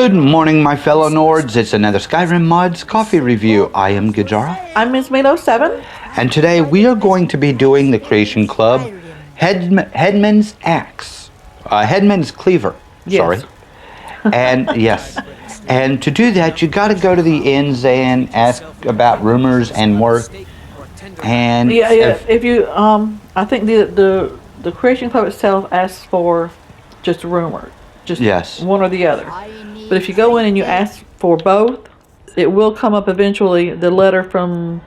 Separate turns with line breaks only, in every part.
Good morning, my fellow Nords. It's another Skyrim Mods Coffee Review. I am Gajara.
I'm Ms. Milo7.
And today we are going to be doing the Creation Club Headman's Axe. Headman's Cleaver.
Yes.
Sorry. And yes. And to do that, you got to go to the inns and ask about rumors and work. And
if you, I think the Creation Club itself asks for just a rumor. Just
yes.
One or the other. But if you go in and you ask for both, it will come up eventually. The letter from,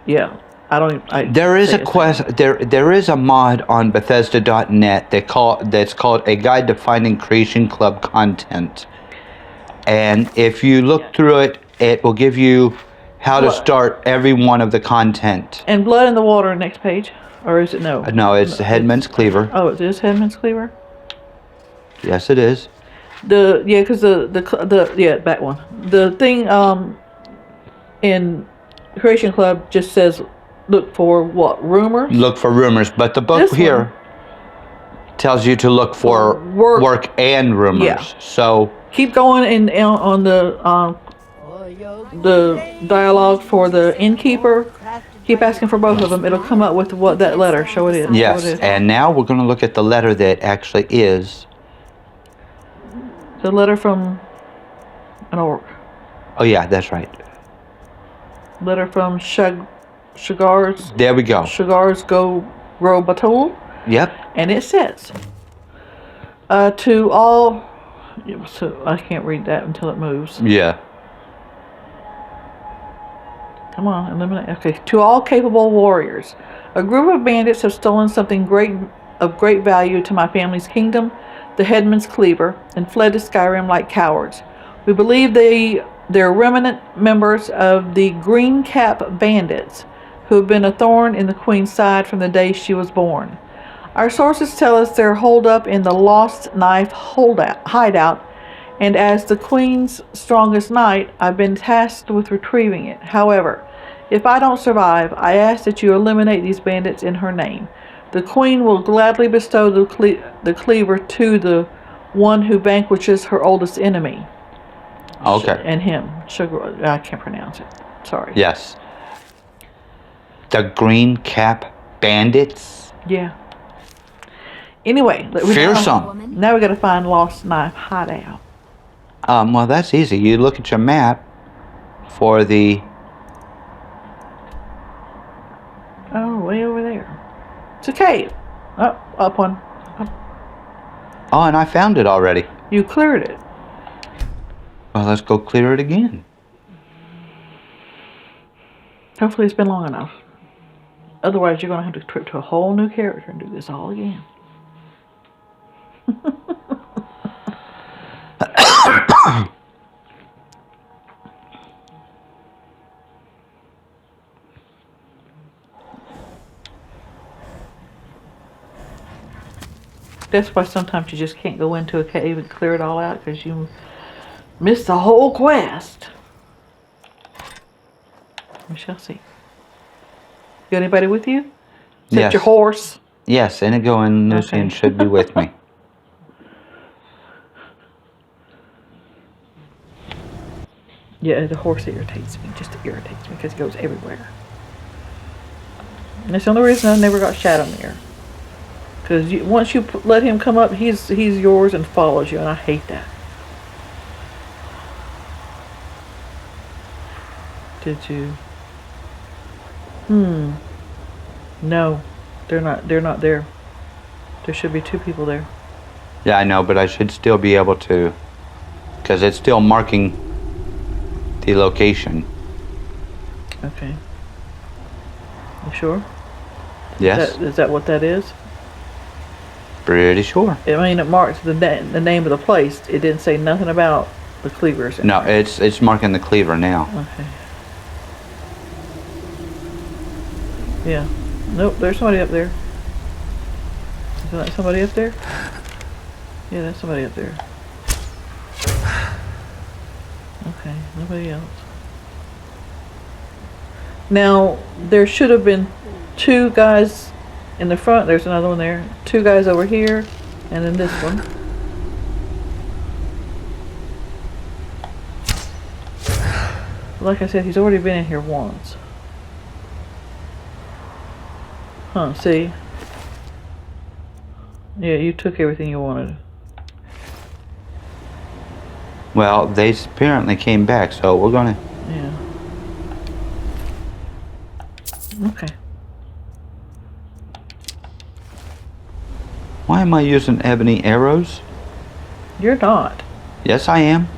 there is a quest. There is a mod on Bethesda.net that's called A Guide to Finding Creation Club Content. And if you look through it, it will give you how to start every one of the content.
And Blood in the Water, next page, or is it no?
No, it's Headman's Cleaver.
Oh, it is Headman's Cleaver.
Yes, it is.
Because back one. The thing in Creation Club just says look for what, rumors?
Look for rumors, but the book here tells you to look for work and rumors.
Yeah.
So
keep going on the dialogue for the innkeeper. Keep asking for both of them. It'll come up with what that letter. Show it is.
Yes, and now we're going to look at the letter that actually is.
The letter from an orc.
Oh yeah, that's right.
Letter from Shagars.
There we go.
Shagars go grow Batul.
Yep.
And it says, to all. So I can't read that until it moves.
Yeah.
Come on, eliminate. Okay. To all capable warriors, a group of bandits have stolen something of great value to my family's kingdom, the Headmans Cleaver, and fled to Skyrim like cowards. We believe they're remnant members of the Green Cap Bandits, who have been a thorn in the Queen's side from the day she was born. Our sources tell us they're holed up in the Lost Knife hideout, and as the Queen's strongest knight, I've been tasked with retrieving it. However, if I don't survive, I ask that you eliminate these bandits in her name. The Queen will gladly bestow the cleaver to the one who vanquishes her oldest enemy.
Okay.
And him. Sugar. I can't pronounce it. Sorry.
Yes. The Green Cap Bandits?
Yeah. Anyway.
Fearsome.
Now we got to find Lost Knife hideout.
Well, that's easy. You look at your map for the...
Oh, way over there. It's a cave. Oh, up one. Up.
Oh, and I found it already.
You cleared it.
Well, let's go clear it again.
Hopefully it's been long enough. Otherwise, you're going to have to trip to a whole new character and do this all again. That's why sometimes you just can't go into a cave and clear it all out, because you miss the whole quest. We shall see. Got anybody with you? Except
yes.
Your horse?
Yes, Inigo and Lucian should be with me.
Yeah, the horse irritates me. Just irritates me because it goes everywhere. And that's the only reason I never got Shadowmere. Because once you let him come up, he's yours and follows you, and I hate that. Did you? No, they're not there. There should be 2 people there.
Yeah, I know, but I should still be able to, because it's still marking the location.
Okay. You sure?
Yes.
Is that what that is?
Pretty sure.
I mean, it marks the name of the place. It didn't say nothing about the cleavers.
No, it's marking the cleaver now.
Okay. Yeah. Nope, there's somebody up there. Is that somebody up there? Yeah, that's somebody up there. Okay, nobody else. Now, there should have been 2 guys in the front. There's another one there. 2 guys over here, and then this one. Like I said, he's already been in here once. Huh, see? Yeah, you took everything you wanted.
Well, they apparently came back, so we're gonna...
Yeah. Okay.
Why am I using ebony arrows?
You're not.
Yes, I am.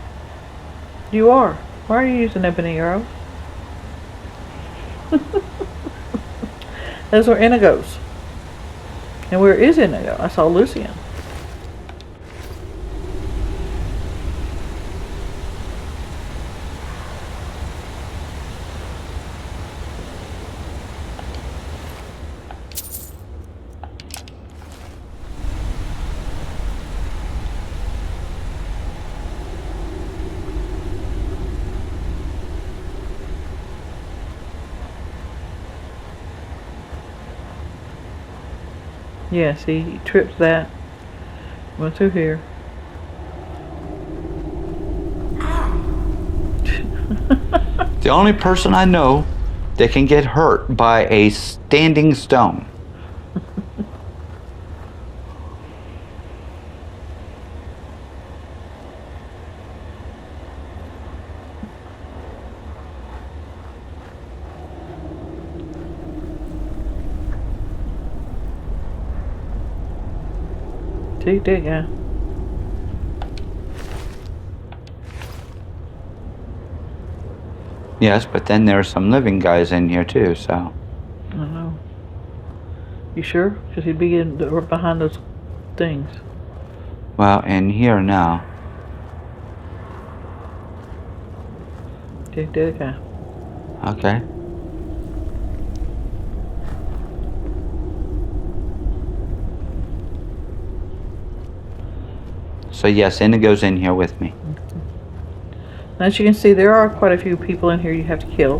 You are. Why are you using ebony arrows? Those are Inigos. And where is Inigo? I saw Lucian. Yeah, see, he tripped that. Went through here.
The only person I know that can get hurt by a standing stone.
See, did ya?
Yes, but then there are some living guys in here too, so...
I don't know. You sure? Because he'd be in right behind those things.
Well, in here now.
Did ya?
Okay. So yes, Indigo's in here with me.
As you can see, there are quite a few people in here you have to kill.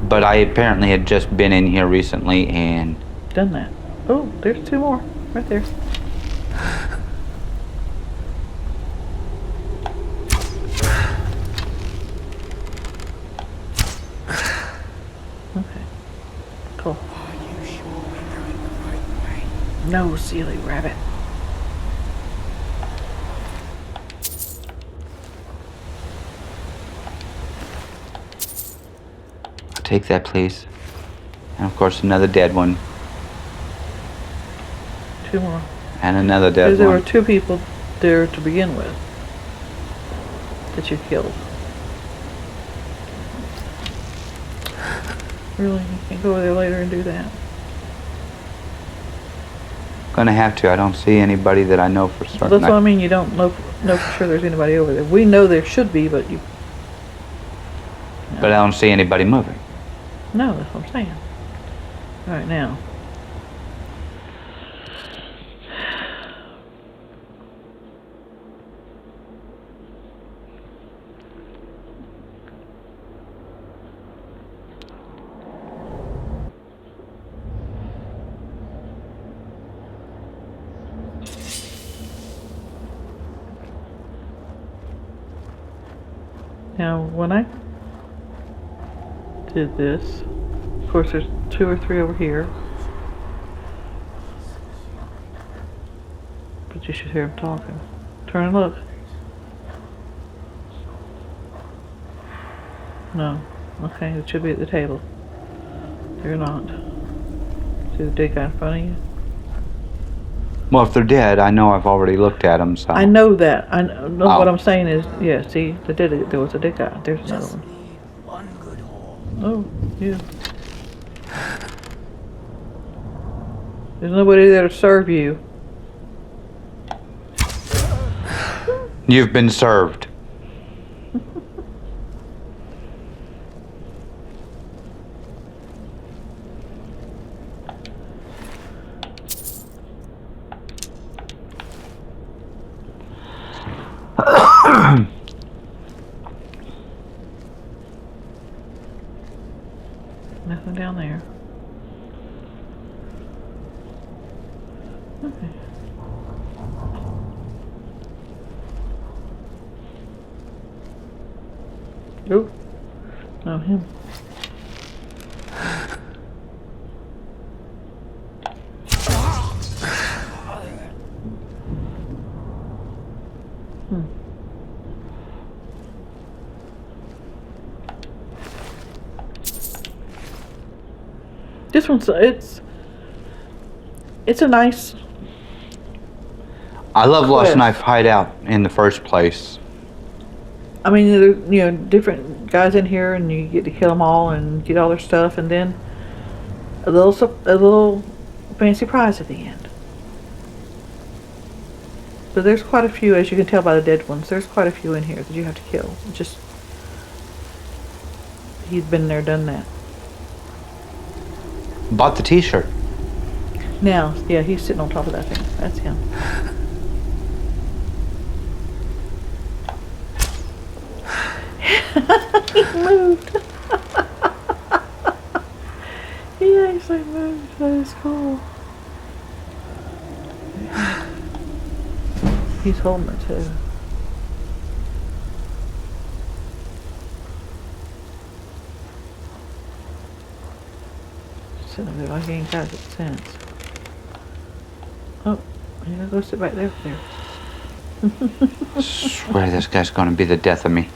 But I apparently had just been in here recently and...
Done that. Oh, there's two more. Right there. Okay. Cool.
Are you sure we're going the right way?
No, silly rabbit.
I'll take that, please. And of course, another dead one.
Two more.
And another dead
Because there were
one.
two people there to begin with that you killed. Really? You can't go over there later and do that?
Gonna have to. I don't see anybody that I know for certain.
That's what I mean. You don't know for sure there's anybody over there. We know there should be, but you...
But I don't see anybody moving.
No, that's what I'm saying. Alright, now. Now, when I did this, of course there's two or three over here, but you should hear them talking. Turn and look. No. Okay, it should be at the table. They're not. See the dead guy in front of you?
Well, if they're dead, I know I've already looked at them, so...
I know that. I know
Oh.
what I'm saying is, yeah, see, there was a dead guy. There's another
Just
one.
need one good haul.
Oh, yeah. There's nobody there to serve you.
You've been served.
Nothing down there. Okay. Oh, Oh, him. This one's it's a nice.
I love Lost
Quest.
Knife Hideout in the first place.
I mean, there are, you know, different guys in here, and you get to kill them all and get all their stuff, and then a little fancy prize at the end. But there's quite a few, as you can tell by the dead ones. There's quite a few in here that you have to kill. Just he's been there, done that.
Bought the T-shirt.
Now, yeah, he's sitting on top of that thing. That's him. He moved. He actually moved. That is cool. He's holding it too. Sitting over there like he ain't got it since. Oh, yeah, go sit back there.
Swear this guy's gonna be the death of me.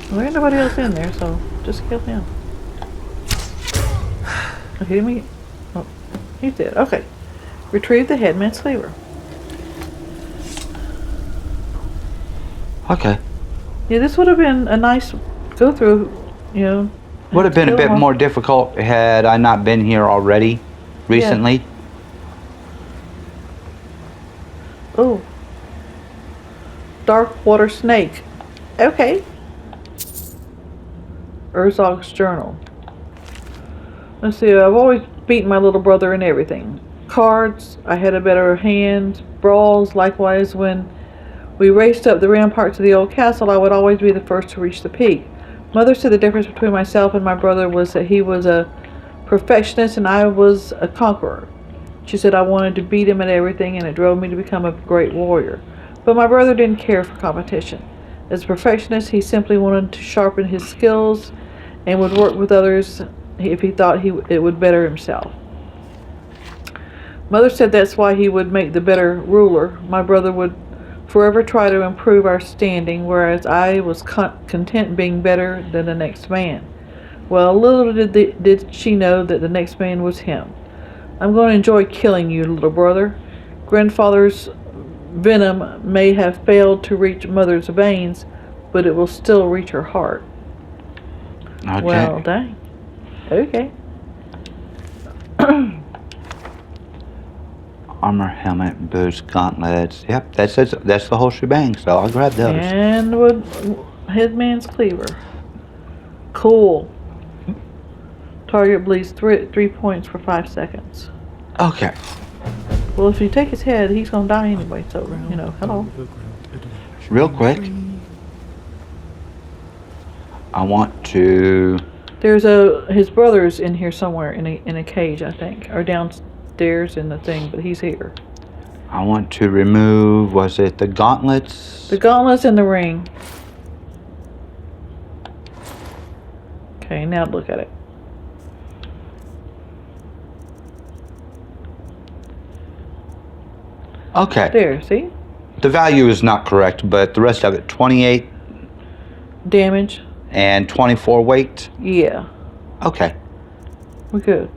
Well, there ain't nobody else in there, so just kill him. Okay, didn't we? Oh, he's dead. Okay. Retrieve the Headman's Cleaver.
Okay.
Yeah, this would have been a nice go through, you know.
Would have been a bit more difficult had I not been here already recently.
Oh. Dark water snake. Okay. Urzog's journal. Let's see, I've always beaten my little brother in everything. Cards, I had a better hand. Brawls, likewise, when we raced up the ramparts of the old castle, I would always be the first to reach the peak. Mother said the difference between myself and my brother was that he was a perfectionist and I was a conqueror. She said I wanted to beat him at everything and it drove me to become a great warrior. But my brother didn't care for competition. As a perfectionist, he simply wanted to sharpen his skills and would work with others if he thought it would better himself. Mother said that's why he would make the better ruler. My brother would forever try to improve our standing, whereas I was content being better than the next man. Well, little did she know that the next man was him. I'm going to enjoy killing you, little brother. Grandfather's venom may have failed to reach Mother's veins, but it will still reach her heart.
Okay.
Well, dang. Okay.
Armor, helmet, boots, gauntlets. Yep, that's the whole shebang. So I'll grab those.
And Headman's Cleaver. Cool. Target bleeds 3 points for 5 seconds.
Okay.
Well, if you take his head, he's gonna die anyway. So you know, hello.
Real quick, I want to.
There's his brother's in here somewhere in a cage, I think, or downstairs in the thing, but he's here.
I want to remove. Was it the gauntlets?
The gauntlets and the ring. Okay, now look at it.
Okay.
There, see?
The value is not correct, but the rest of it, 28
Damage.
and 24 weight.
Yeah,
Okay.
we're good.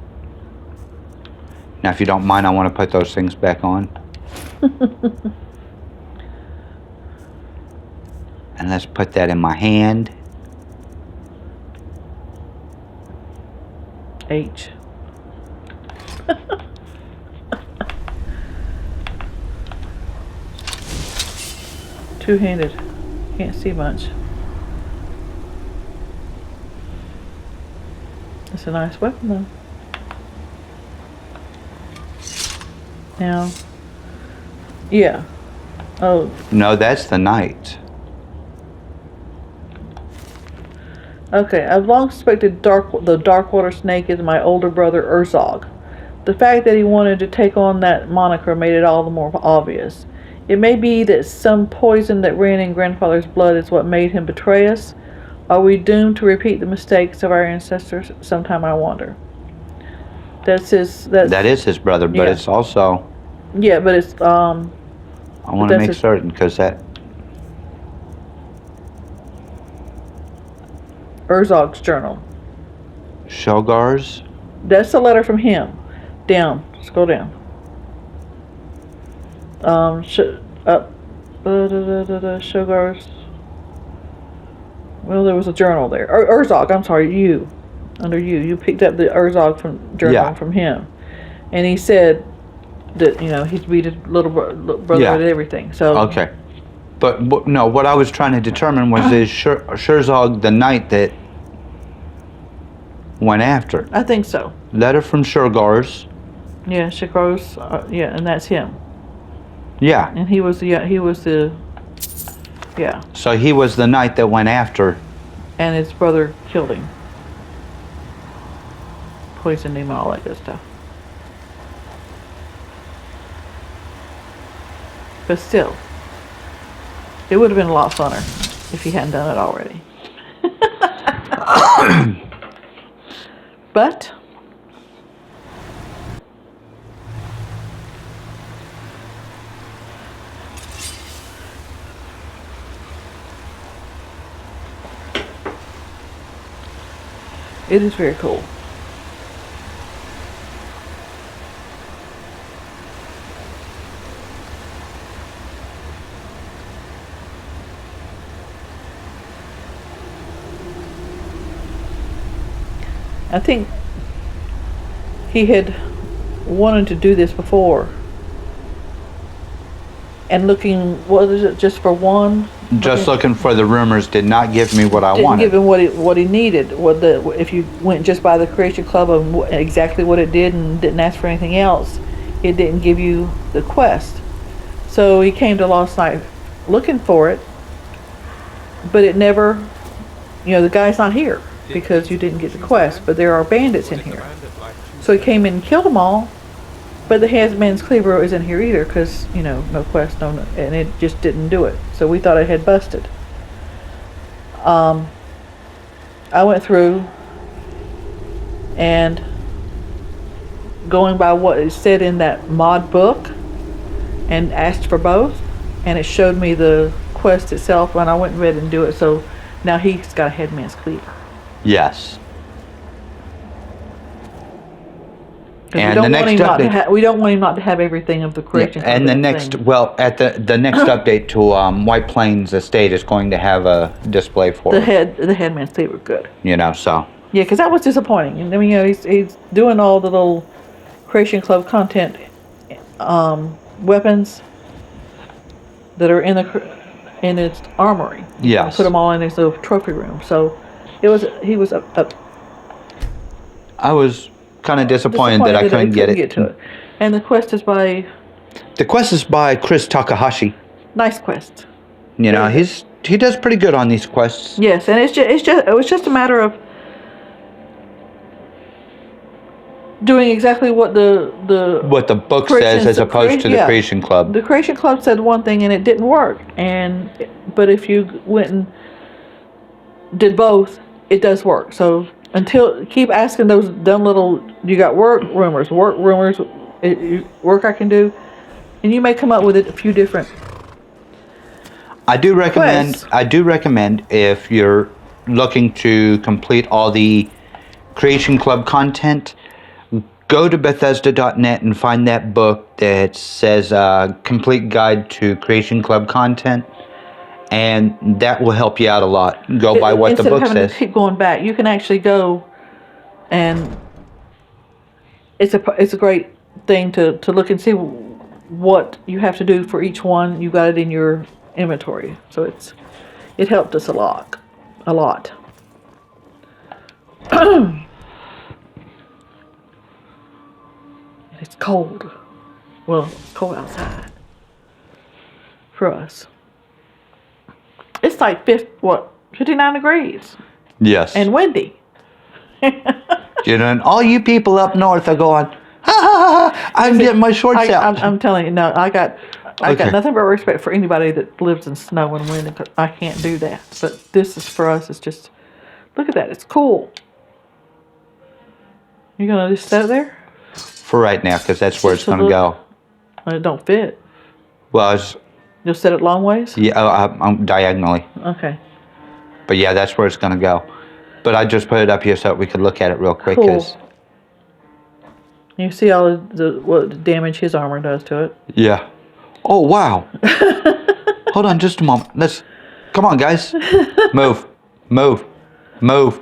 Now, if you don't mind, I want to put those things back on. And let's put that in my hand.
H. Two-handed. Can't see much. It's a nice weapon though. Now, yeah. Oh,
No, that's the knight.
okay. I've long suspected the Darkwater Snake is my older brother Urzog. The fact that he wanted to take on that moniker made it all the more obvious. It may be that some poison that ran in Grandfather's blood is what made him betray us. Are we doomed to repeat the mistakes of our ancestors? Sometime I wonder. That
is his brother, but
yeah.
it's also...
Yeah, but it's,
I want to make certain, because that...
Herzog's journal.
Shogar's?
That's a letter from him. Down. Scroll down. Up. Shogar's. Well, there was a journal there. Herzog, I'm sorry, you. Under you. You picked up the Herzog journal from him. And he said that, he'd beat his little brother at everything. So.
Okay. But no, what I was trying to determine was is Herzog the knight that went after?
I think so.
Letter from Shogar's.
Yeah, Shogar's, and that's him.
Yeah.
And he was the,
So he was the knight that went after.
And his brother killed him. Poisoned him and all that good stuff. But still, it would have been a lot funner if he hadn't done it already. But it is very cool. I think he had wanted to do this before. And looking, what is it, just for one?
Just looking for the rumors did not give me what I
Didn't
wanted.
give him what he needed. If you went just by the Creation Club of exactly what it did and didn't ask for anything else, it didn't give you the quest. So he came to Lost Night looking for it, but it never, the guy's not here because you didn't get the quest, but there are bandits in here. So he came in and killed them all, but the Headmans Cleaver isn't here either because, no quest, and it just didn't do it. So we thought it had busted. I went through and going by what it said in that mod book and asked for both, and it showed me the quest itself when I went and read and do it. So now he's got a Headman's Cleaver.
Yes.
And we don't want him not to have everything of the Creation Club.
And the next, the next update to White Plains Estate is going to have a display for
the Headman's Cleaver. Good.
So.
Yeah, because that was disappointing. I mean, he's doing all the little Creation Club content weapons that are in its armory.
Yes.
Put them all in his little trophy room. So he was
I was kind of disappointed that I couldn't get
to it. And the quest is by...
The quest is by Chris Takahashi.
Nice quest.
He does pretty good on these quests.
Yes, and it was just a matter of doing exactly what the
book says as opposed to the Creation Club.
The Creation Club said one thing and it didn't work. But if you went and did both, it does work. So keep asking those dumb little, you got work rumors, work I can do, and you may come up with a few different. I do recommend if you're looking to complete all the Creation Club content, go to Bethesda.net and find that book that says Complete Guide to Creation Club Content. And that will help you out a lot. Go by what the book says. Instead of having to keep going back, you can actually go, and it's a great thing to look and see what you have to do for each one. You got it in your inventory, so it helped us a lot. It's cold. Well, it's cold outside for us. It's like 59 degrees.
Yes.
And windy.
And all you people up north are going, ha ha ha, I'm getting my shorts out.
I'm telling you, no, I got I got
Okay.
nothing but respect for anybody that lives in snow and wind. I can't do that. But this is for us. It's just, look at that. It's cool. You gonna just set it there?
For right now, because that's where it's
Just a
going to go.
It don't fit.
Well, it's,
You'll set it long ways?
yeah, I'm diagonally.
Okay.
But yeah, that's where it's going to go. But I just put it up here so we could look at it real quick.
Cool.
'Cause-
You see all what damage his armor does to it.
yeah. Oh, wow. Hold on just a moment. Let's, come on, guys. Move. Move. Move.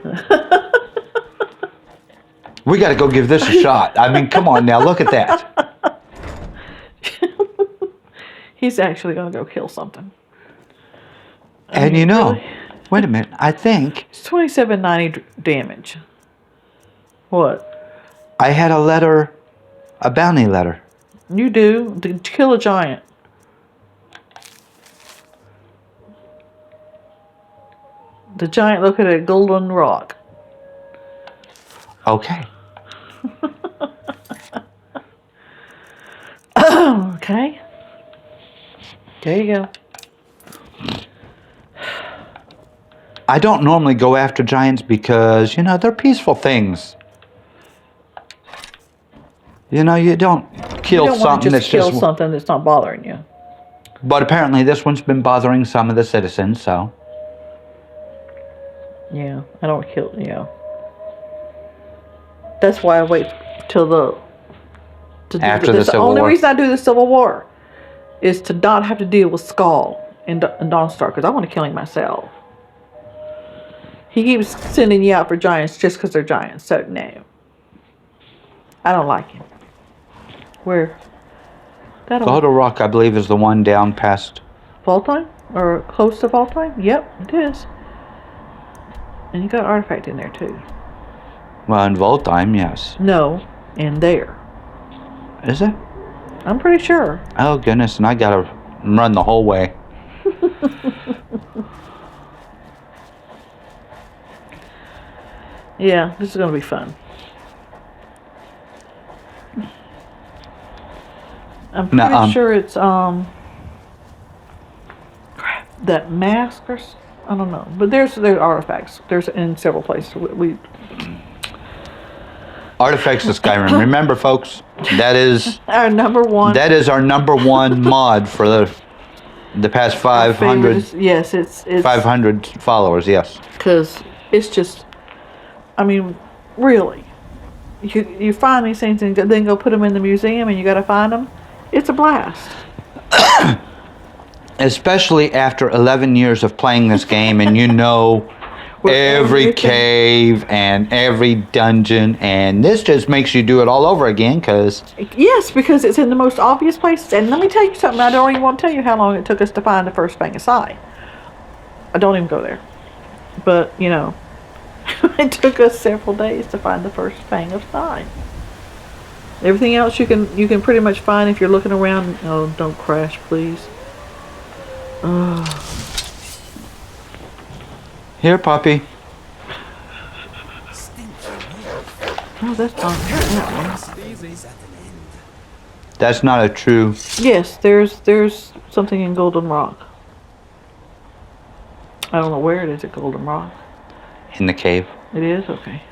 We got to go give this a shot. I mean, come on now. Look at that.
He's actually gonna go kill something.
And you know,
really?
wait a minute. I think
It's 2790 damage. What?
I had a letter, a bounty letter.
You do to kill a giant. The giant look at a golden rock.
Okay.
Okay. There you go.
I don't normally go after giants because, you know, they're peaceful things. You know, you don't kill
You don't want
something
to
that's
just kill
just...
something that's not bothering you.
But apparently this one's been bothering some of the citizens, so...
Yeah, I don't kill. Yeah. That's why I wait till
After the
that's
Civil
only
War.
reason I do the Civil War is to not have to deal with Skull and Dawnstar because I want to kill him myself. He keeps sending you out for giants just because they're giants. So no, I don't like him. Where?
Golden Rock, I believe, is the one down past...
Voltime or close to Voltime? Yep, it is. And you got an artifact in there too.
Well, in Voltime, yes.
No, in there.
Is it?
I'm pretty sure.
Oh, goodness, and I gotta run the whole way.
Yeah, this is gonna be fun. I'm pretty sure it's crap, that mask or I don't know, but there's artifacts. There's in several places. We
Artifacts of Skyrim. Remember, folks, that is
our number one.
our number one mod for the past 500
Yes, it's
500 followers. Yes.
because it's just. I mean, really, you find these things and then go put them in the museum, and you got to find them. It's a blast.
Especially after 11 years of playing this game, and you know
Where
every
everything-
cave and every dungeon, and this just makes you do it all over again because
Yes, because it's in the most obvious places. And let me tell you something. I don't even want to tell you how long it took us to find the first Fang of Sai. I don't even go there. But, you know, it took us several days to find the first Fang of Sai. Everything else you can pretty much find if you're looking around. Oh, don't crash, please.
here, puppy.
Oh, that's not that one.
That's not a true.
Yes, there's something in Golden Rock. I don't know where it is at Golden Rock.
In the cave.
It is? Okay.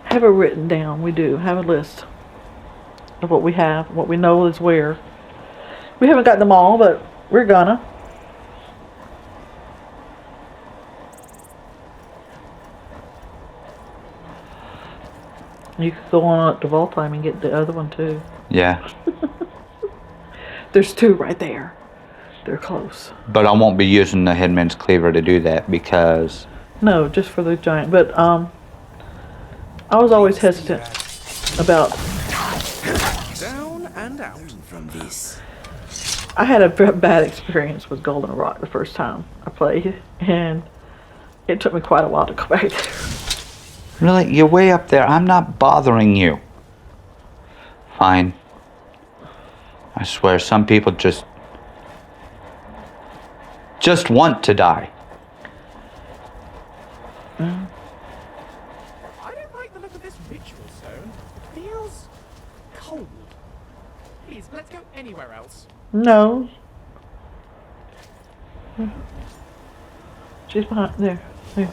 Have it written down. We do. Have a list of what we have, what we know is where. We haven't got them all, but we're gonna. You could go on up to Voltime and get the other one too.
Yeah.
There's two right there. They're close.
But I won't be using the Headmans Cleaver to do that because
No, just for the giant. But I was always hesitant about.
Down and out from this.
I had a bad experience with Golden Rock the first time I played, and it took me quite a while to go back there.
really, you're way up there. I'm not bothering you. Fine. I swear, some people just want to die.
I don't like the look of this ritual stone. It feels cold. Anywhere else?
No. She's behind there. There.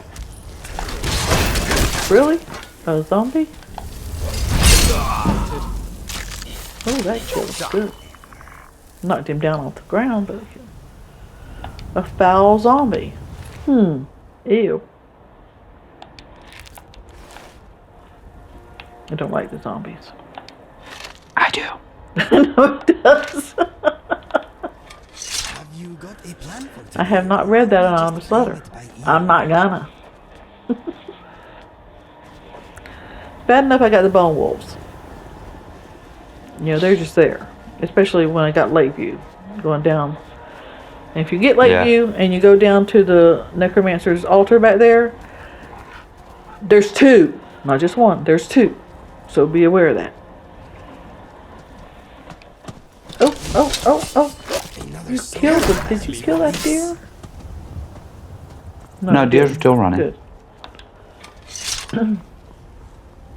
Really? A zombie? Oh, that kill was good. Knocked him down off the ground, but a foul zombie. Ew. I don't like the zombies.
I do.
No, it does.
Have you got a plan for
I have not read that anonymous letter. I'm not gonna. Bad enough I got the bone wolves. You know, they're just there. Especially when I got Lakeview going down. And if you get Lakeview and you go down to the necromancer's altar back there, there's two. Not just one, there's two. So be aware of that. Oh. You killed it. Did you kill that deer?
No,
you
deer's
didn't.
still running.
Good.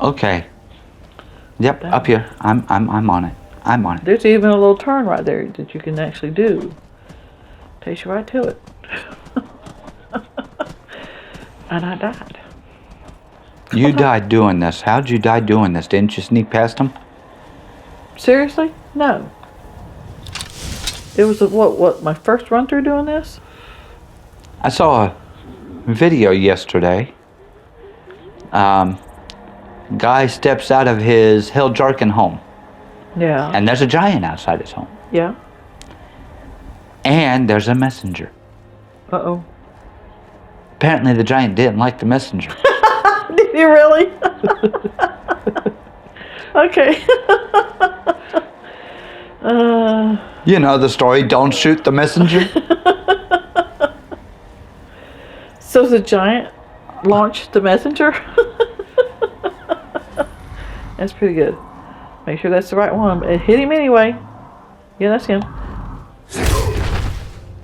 Okay. Yep, up here. I'm on it. I'm on it.
There's even a little turn right there that you can actually do. Takes you right to it. And I died.
You died doing this. How'd you die doing this? Didn't you sneak past him?
Seriously? No. It was what my first run through doing this?
I saw a video yesterday. Guy steps out of his Hill Jarkin home.
Yeah.
And there's a giant outside his home.
Yeah.
And there's a messenger.
Uh-oh.
Apparently the giant didn't like the messenger.
Did you really? Okay.
You know the story, don't shoot the messenger.
So the giant launched the messenger? That's pretty good. Make sure that's the right one. It hit him anyway. Yeah, that's him.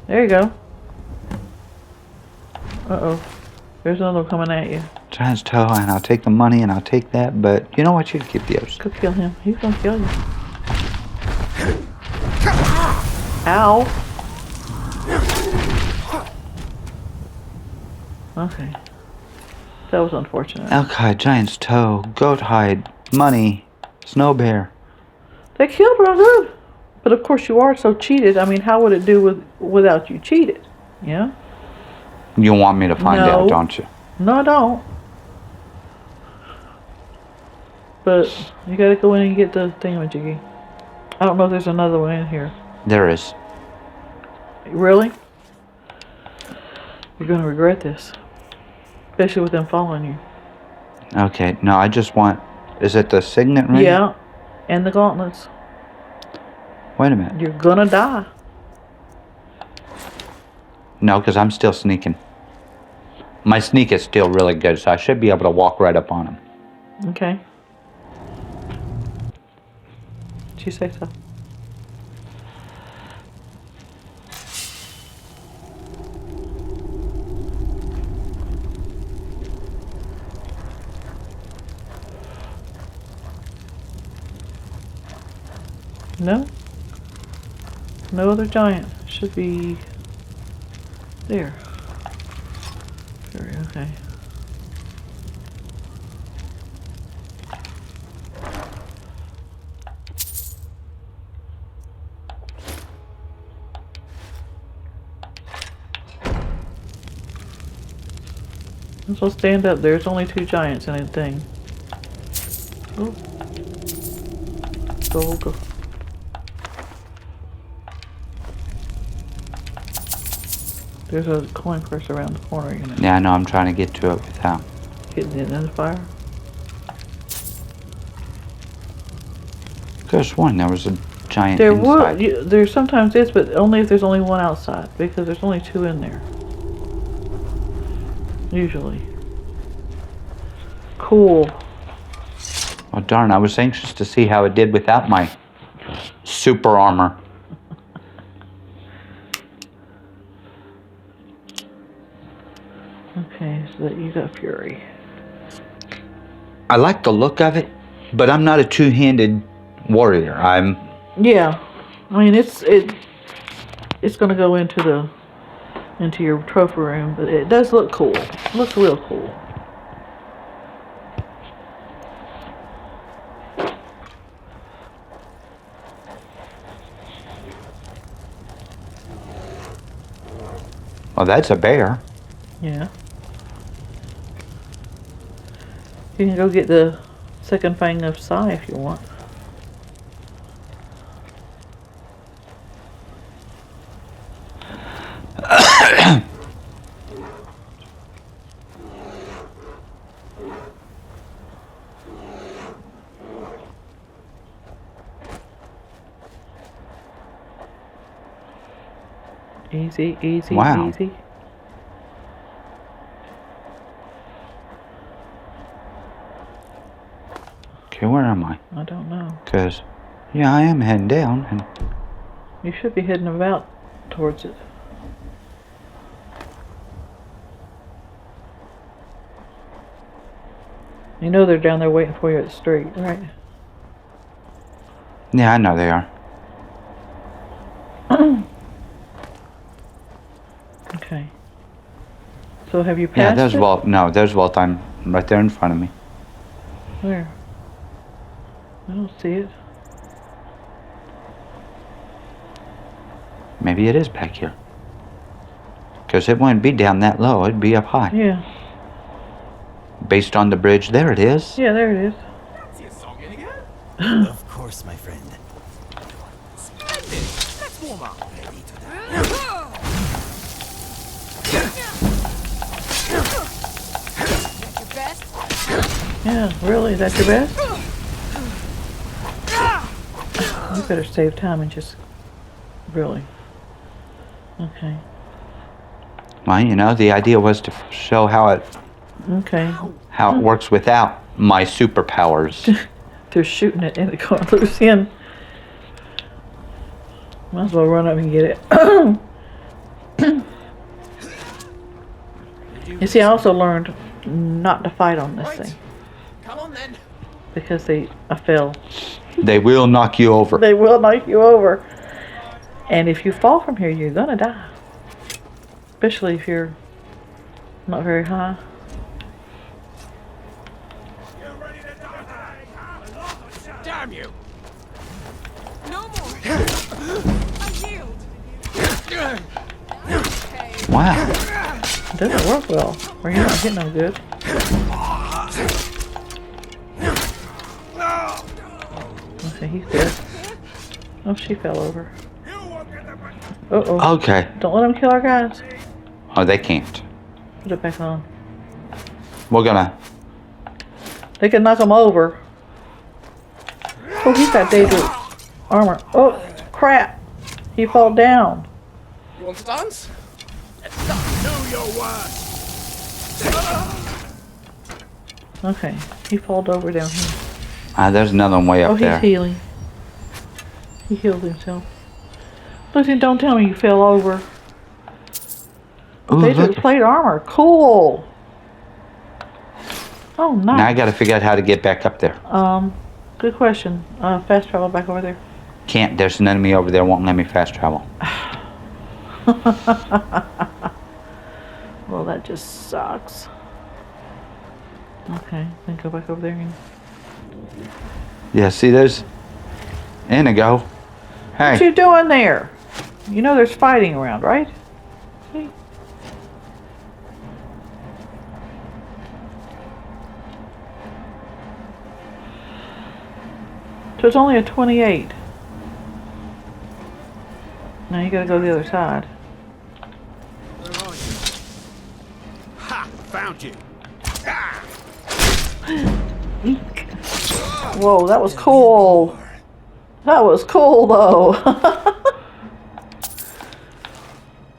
There you go. Uh-oh. There's another one coming at you.
Giant's toe, and I'll take the money and I'll take that, but you know what? You can keep the others.
Go kill him. He's gonna kill you. Ow. Okay. That was unfortunate.
Okay, giant's toe, goat hide, money, snow bear.
They killed real good. But of course you are so cheated. I mean, how would it do without you cheated? Yeah?
You want me to find
No.
out, don't you?
No, I don't. But you gotta go in and get the thingamajiggy. I don't know if there's another one in here.
There is.
Really? You're gonna regret this. Especially with them following you.
Okay, no, I just want... Is it the signet ring?
Yeah. And the gauntlets.
Wait a minute.
You're gonna die.
No, because I'm still sneaking. My sneak is still really good, so I should be able to walk right up on him.
Okay. Did you say so? No? No other giant. Should be there. Very okay. So stand up. There's only two giants in a thing. Oh. Go. There's a coin purse around the corner, you know.
Yeah, I know, I'm trying to get to it without...
Getting it in the fire.
There's one, there was a giant
There
inside.
would. There sometimes is, but only if there's only one outside. Because there's only two in there. Usually. Cool.
Oh darn, I was anxious to see how it did without my super armor.
Okay, so that you got Fury.
I like the look of it, but I'm not a two-handed warrior. I'm...
Yeah. I mean, it's going to go into your trophy room, but it does look cool. It looks real cool.
Oh, that's a bear.
Yeah. You can go get the second fang of Psy if you want. Easy, easy,
Wow.
easy.
Okay, where am I?
I don't know.
Because, yeah, I am heading down. And
You should be heading about towards it. You know they're down there waiting for you at the street, right?
yeah, I know they are.
Okay. So have you passed
Yeah, there's
it?
Walt. No, there's Walt. I'm right there in front of me.
Where? I don't see it.
Maybe it is back here. Because it wouldn't be down that low. It'd be up high.
Yeah.
Based on the bridge. There it is.
Yeah, there it is.
See a song in again? Of course, my friend. Splendid! Let's warm up. Ready to die.
That's your best?
Yeah, really? Is that your best? You better save time and just... Really. Okay.
Well, you know, the idea was to show how it
Okay.
works without my superpowers.
They're shooting it and it's going loose in. Might as well run up and get it. You see, I also learned not to fight on this thing.
Come on then.
Because I fell.
They will knock you over.
They will knock you over. And if you fall from here, you're gonna die. Especially if you're not very high.
Damn you!
No more. I yield. Okay.
Wow.
It doesn't work well. Or you're not getting no good. Okay, he's dead. Oh, she fell over. Uh-oh.
Okay.
Don't let them kill our guys.
Oh, they can't.
Put it back on.
We're gonna...
They can knock him over. Oh, he's got dangerous armor. Oh, crap. He fall down.
You want to dance? Let's dance. Do your worst.
Okay, he falled over down here.
there's another one way up
Oh, he's
there.
healing. He healed himself. Listen, don't tell me you fell over.
Ooh,
They
look.
took plate armor. Cool. Oh, nice.
Now I gotta figure out how to get back up there.
Good question. Fast travel back over there.
Can't. There's an enemy over there. Won't let me fast travel.
Well, that just sucks. Okay, then go back over there and...
Yeah, see, there's Inigo.
What
Hey.
you doing there? You know there's fighting around, right? See? So it's only a 28. Now you gotta go to the other side.
Where are you? Ha! Found you. Ah!
Eek. Whoa, that was cool. That was cool though.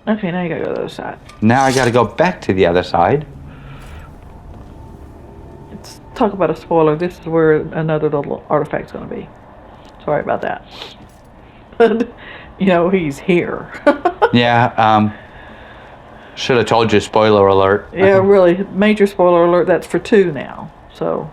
Okay, now you gotta go to the other side.
Now I gotta go back to the other side.
Let's talk about a spoiler. This is where another little artifact's gonna be. Sorry about that. But, you know, he's here.
Yeah, should have told you, spoiler alert.
Yeah, really, major spoiler alert. That's for 2 now. So,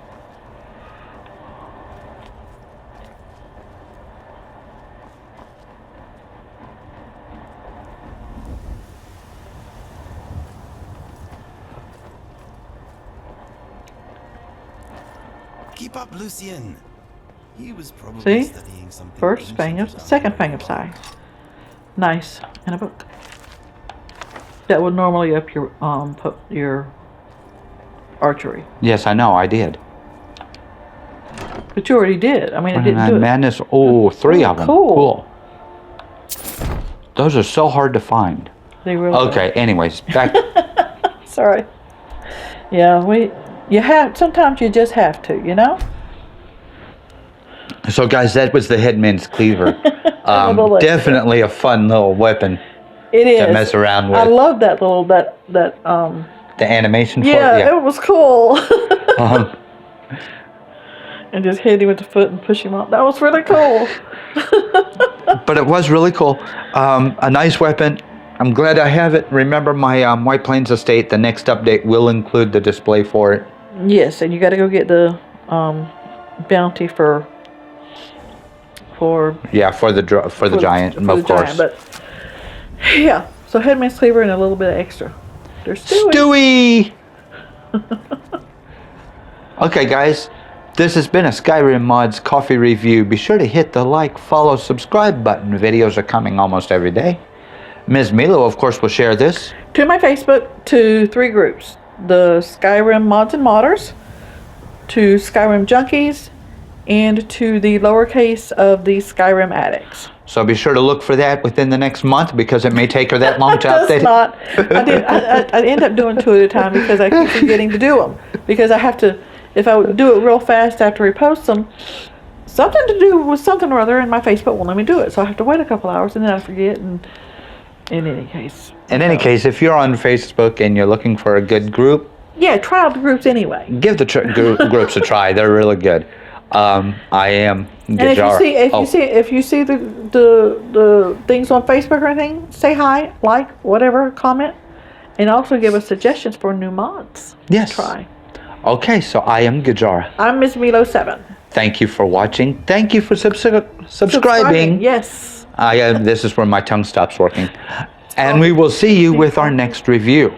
Keep up, Lucien. He was probably
See?
studying something.
First
ancient
fang of,
about
second fang of Psy. Nice. And a book. That would normally up your put your archery.
Yes, I know, I did.
But you already did. I mean, it didn't do it.
Madness. Oh, three of them.
Cool.
Those are so hard to find.
They really
Okay, anyways, back.
Sorry. Yeah, you have, sometimes you just have to, you know?
So, guys, that was the Headman's Cleaver.
Little
Definitely a fun little weapon
It is.
to mess around with.
I love that little, that
The animation for
yeah,
it.
it was cool.
Um,
And just hit him with the foot and push him up. That was really cool.
but it was really cool. A nice weapon. I'm glad I have it. Remember my White Plains estate, the next update will include the display for it.
Yes, and you got to go get the bounty for
Yeah, for the giant,
for
of
the
course.
giant, but yeah, so Headman's Cleaver and a little bit of extra. There's Stewie.
Okay, guys. This has been a Skyrim Mods coffee review. Be sure to hit the like, follow, subscribe button. Videos are coming almost every day. Ms. Milo, of course, will share this.
To my Facebook, to 3 groups. The Skyrim Mods and Modders, to Skyrim Junkies, and to the lowercase of the Skyrim Addicts.
So be sure to look for that within the next month because it may take her that long to
That's
update.
not. I end up doing 2 at a time because I keep forgetting to do them. Because I have to, if I would do it real fast after we post them, something to do with something or other, and my Facebook won't let me do it. So I have to wait a couple hours and then I forget. And in any case.
In any case, if you're on Facebook and you're looking for a good group,
yeah, try out the groups anyway.
give the groups a try. They're really good. I am
And
Gajar.
if you see the things on Facebook or anything, say hi, like, whatever, comment, and also give us suggestions for new mods.
Yes.
To try.
Okay, so I am Gajar.
I'm Ms. Milo 7.
Thank you for watching. Thank you for subscribing.
Yes.
This is where my tongue stops working. And we will see you with our next review.